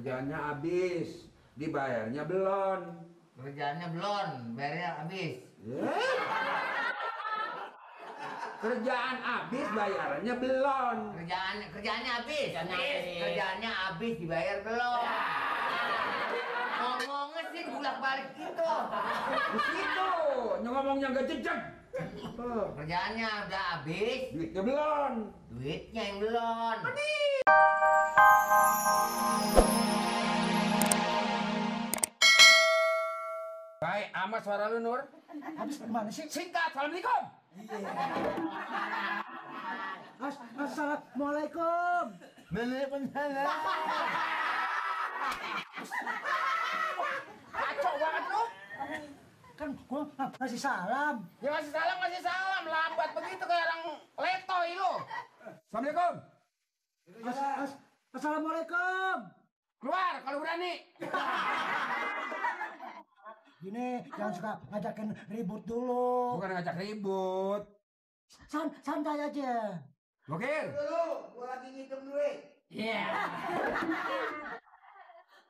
Kerjaannya habis, dibayarnya belum. Kerjaannya belum, bayarnya habis. Kerjaan habis, bayarannya belum. Kerjaannya habis. Kerjaannya habis, dibayar belum. Ngomongnya sih bolak-balik gitu. Begitu, ngomongnya nggak jejak. Kerjaannya udah habis, Duitnya belum. duitnya yang belum. Baik, amat suara lu, Nur. Habis gimana sih? Singkat, Assalamualaikum. Assalamualaikum. Waalaikumsalam. Kacau banget lu. Kan gua ngasih salam. Ya ngasih salam. Lambat begitu kayak orang letoy lu. Assalamualaikum. Assalamualaikum. Keluar kalau berani. Gini, jangan suka ngajakin ribut dulu. Bukan ngajak ribut. Santai aja. Bokir. Dulu, gua lagi ngitung duit. Iya.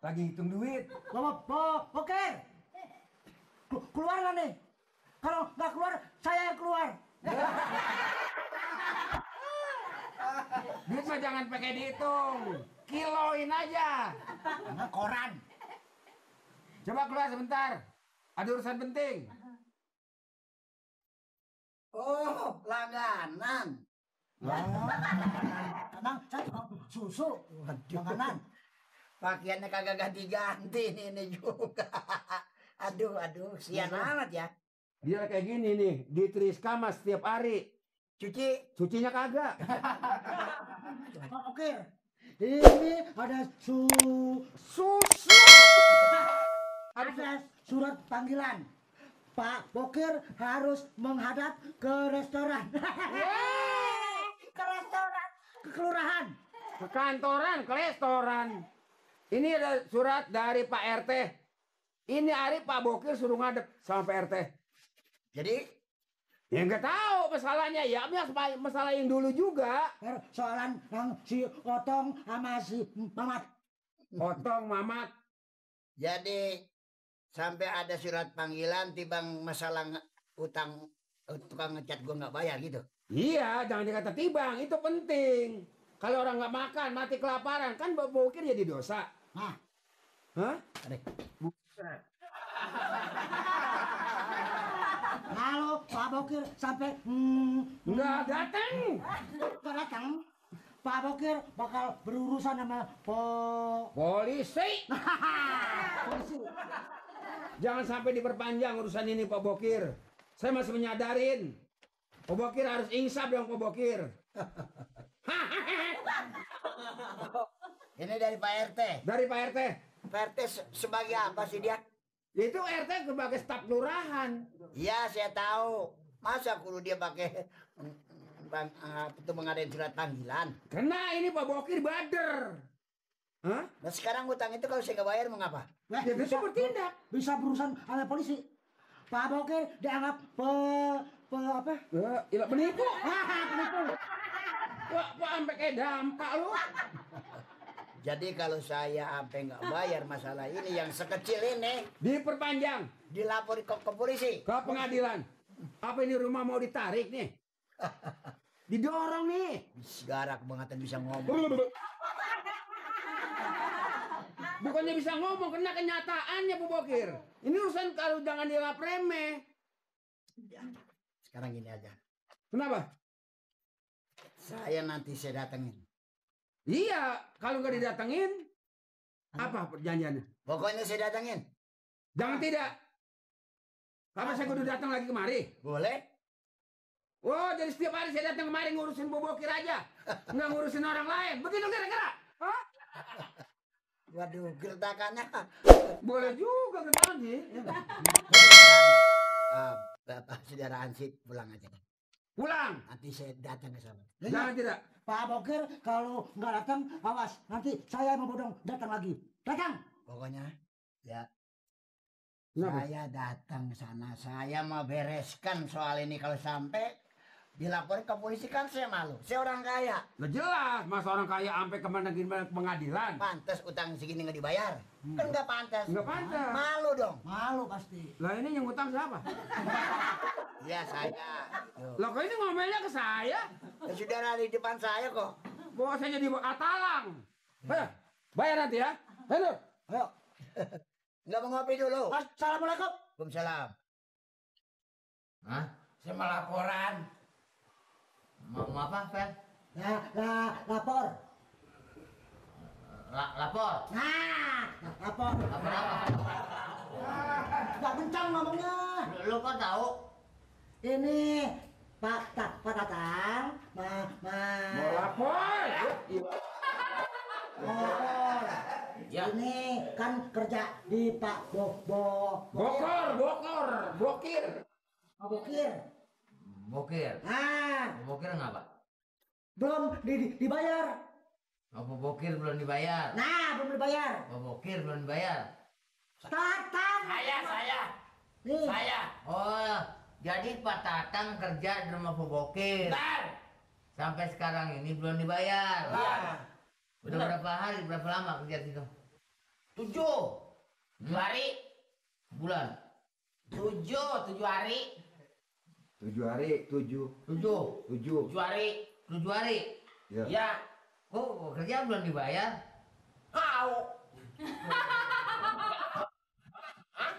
Lagi hitung duit. Oke. Keluar nggak nih? Kalau nggak keluar, saya yang keluar. Duit mah jangan pakai dihitung. Kiloin aja. Nah, koran. Coba keluar sebentar. Ada urusan penting. Oh, langganan. Tenang, saya tukang susu. Janganan. Pakaiannya kagak ganti-ganti ini juga. Aduh, sian amat ya. Dia kayak gini nih, di Triska mas setiap hari. Cucinya kagak. Oke. Ini ada Susu. ada surat panggilan. Pak Bokir harus menghadap ke restoran. Ke restoran. Ke kelurahan. Ke kantoran, ke restoran. Ini ada surat dari Pak RT. Ini hari Pak Bokir suruh ngadep sama Pak RT. Jadi, Ya nggak tahu masalahnya ya, masalah yang dulu juga. Soalan yang si Otong sama si Mamat. Otong, Mamat. jadi sampai ada surat panggilan tibang masalah utang tukang ngecat gua nggak bayar gitu. Iya, jangan dikata tibang, itu penting. Kalau orang nggak makan, mati kelaparan, kan Pak Bokir jadi dosa. Nah, Hah? kalau Pak Bokir sampai Nggak datang. datang, Pak Bokir bakal berurusan sama Polisi. polisi. Jangan sampai diperpanjang urusan ini Pak Bokir. Saya masih menyadarin. Pak Bokir harus insaf dong Pak Bokir. Ini dari Pak RT. Dari Pak RT. Pak RT sebagai apa sih dia? Itu RT sebagai staf kelurahan. Iya, saya tahu. Masa kudu dia pakai itu mengadain surat panggilan? Kena ini Pak Bokir bader. Hah? Nah sekarang utang itu kalau saya nggak bayar mau ngapa? Ya bisa bertindak. Bisa berurusan sama polisi. Pak Bokir dianggap apa? Ya, penipu. Penipu. Wah, sampai kayak dampak lu. Jadi kalau saya sampai nggak bayar masalah ini yang sekecil ini Diperpanjang dilapor ke polisi. ke pengadilan. Apa ini rumah mau ditarik nih? Didorong nih. Segarak banget bisa ngomong. Bukannya bisa ngomong, kena kenyataannya Bu Bokir. Ini urusan kalau jangan dianggap remeh. Ya, sekarang gini aja. Kenapa? Nanti saya datengin. Iya, kalau nggak didatengin, apa perjanjiannya? Pokoknya saya datengin. Jangan tidak. Apa saya kudu datang lagi kemari? Boleh? Oh, jadi setiap hari saya datang kemari ngurusin Bu Bokir aja. Nggak ngurusin orang lain. Begitu kira-kira? Hah? Waduh, gertakannya. Boleh juga gimana sih? Bapak saudara Ansip pulang aja. Pulang. Nanti saya datang ke sana. Jangan tidak. Pak Bokir kalau nggak datang, awas nanti saya mau bodong datang lagi. Datang. Pokoknya ya Kenapa? saya datang ke sana. Saya mau bereskan soal ini kalau sampai Dilaporin ke polisi kan saya malu. Saya orang kaya. Lah jelas, masa orang kaya sampai ke pengadilan. Pantas utang segini nggak dibayar. Kan nggak pantas. Nggak pantas. Malu dong. Malu pasti. Lah ini yang utang siapa? Ya saya. Lah kok ini ngomelnya ke saya? Ya, saudara di depan saya kok. Bawa saya jadi atalang. Bayar nanti ya. Ayo. Ayo. Nggak mau ngopi dulu. Assalamualaikum. Waalaikumsalam. Hah? Saya mau laporan. Mau apa, Fer? Lapor. Lapor? Nah, lapor. Lapor apa? Gak kencang ngomongnya. Lu kok tahu? Ini Pak Tatang Mau lapor. lapor. Ya. Ini kan kerja di Pak Bokir. Bokir. Bokir. Ah, Bokir ngapa? belum dibayar. Apa bokir belum dibayar? Nah, belum dibayar. Apa bokir belum dibayar? Tatang. Saya. Nih. Oh, jadi Pak Tatang kerja di rumah Pak Bokir. Bentar. Sampai sekarang ini belum dibayar. Iya. Udah berapa hari, berapa lama kerja di situ? 7 hari. Bulan? 7 hari. 7 hari, 7. 7 hari. 7 hari? Ya. Ya. Kok kerja belum dibayar? Kau.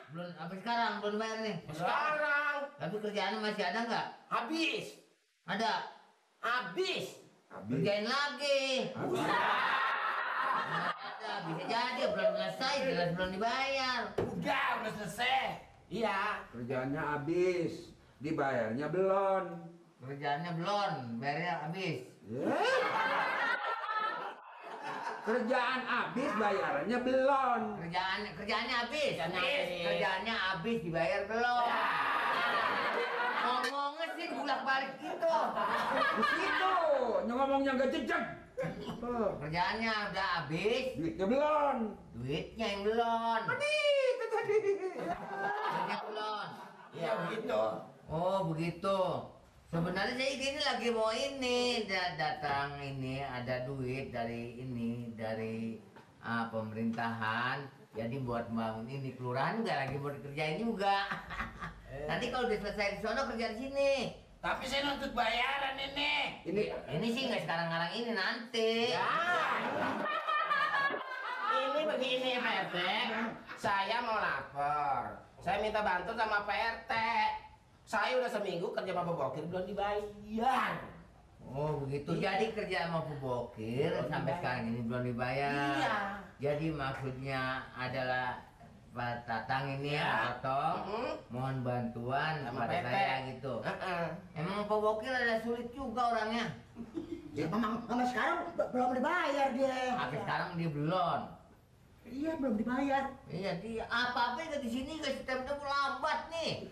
Belum, sampai sekarang belum dibayar nih. Sekarang. Tapi kerjaannya masih ada nggak? Habis. Ada. Habis. Kerjain lagi. Ada, bisa jadi belum selesai, jelas belum dibayar. Udah selesai. Iya. Kerjaannya habis, dibayarnya belum. Kerjaannya belum, bayarnya habis. Kerjaan habis, bayarannya belum. Kerjaannya habis. Habis. Kerjaannya habis, dibayar belum. Ngomongnya sih bolak-balik gitu. Di situ, ngomongnya nggak jejak. Kerjaannya udah habis, Duitnya belum. duitnya yang belum. Itu tadi. Duitnya belum. Iya begitu. Oh begitu. Sebenarnya saya ini lagi mau ini datang ini ada duit dari pemerintahan. Jadi buat bangun ini kelurahan nggak lagi mau dikerjain juga. Nanti kalau udah selesai di sono kerja di sini. Tapi saya nuntut bayaran ini. Ini sih nggak sekarang ini nanti. Ya. Ini begini Pak RT. Saya mau lapor. Saya minta bantu sama Pak RT. Saya udah seminggu kerja sama Pak Bokir belum dibayar. Oh begitu. Jadi kerja sama Bu Bokir sampai sekarang ini belum dibayar. Iya. Jadi maksudnya adalah Pak Tatang ini Ya. atau mohon bantuan Sama kepada PT. saya gitu. Emang Pak Bokir ada sulit juga orangnya. Ya, memang sampai sekarang belum dibayar dia. Sampai sekarang dia belum. Iya, belum dibayar. Iya dia apa-apa yang di sini guys tempo lambat nih.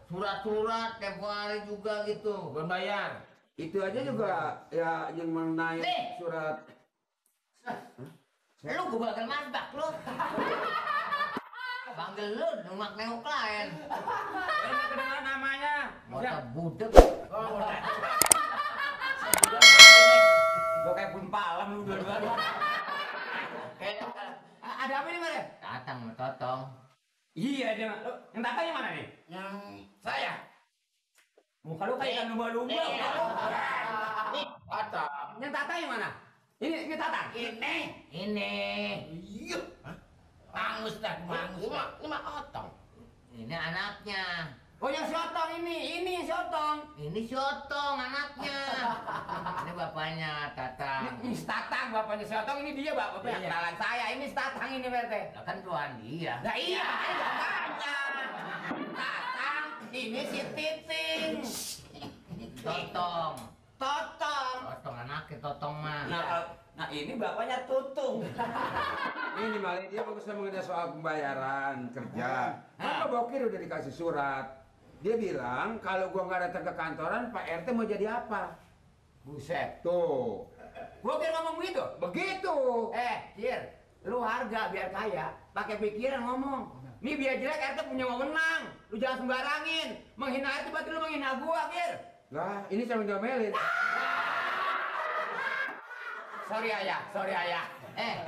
Surat-surat tempo hari juga gitu. Belum bayar. Itu aja juga ya yang mengenai Nih. surat. Lu gue bakal masbak lu. Panggil lu nengok nengok klien. Ini kedengar namanya. Mata budek. Oh, udah. Lo kayak pun palam lu dua-dua. Ada apa nih, Mas? Tatang sama Totong. Iya, dia. Yang tatanya mana nih? Yang saya. Muka lu kayak lumba-lumba. Nih, Otong. Yang tatanya mana? Ini tatang. Ini. Iya. Mangus dah, mangus. Ini mah Otong. Ini anaknya. Oh, yang si Otong ini si Otong. Ini Sotong anaknya. Ini bapaknya Tatang. Ini si Tatang, bapaknya si Otong, ini dia bapaknya. Iya. Kenalan saya, ini si Tatang ini, Berte. Lah kan tuan dia. Nah iya, bapaknya. Tatang, ini si Titing. Totong. Totong. Totong anaknya Totong mah. Nah ini bapaknya Tutung. Ini malah dia bagusnya mengenai soal pembayaran kerja. Kan Pak Bokir udah dikasih surat. Dia bilang kalau gua nggak datang ke kantoran, Pak RT mau jadi apa? Buset. Tuh. Gua kira ngomong begitu. Begitu. Cir, lu harga biar kaya, pakai pikiran ngomong. Nih biar jelek RT punya wewenang. Lu jangan sembarangin. Menghina RT berarti lu menghina gua, Kir. Lah, ini saya diomelin. Sorry ayah.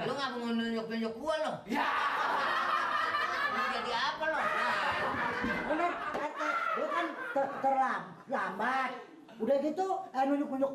Lu nggak mau nunjuk-nunjuk gua lo? Ya. Lu jadi apa lo? Bener, RT, lu kan terlambat. Udah gitu, nunjuk-nunjuk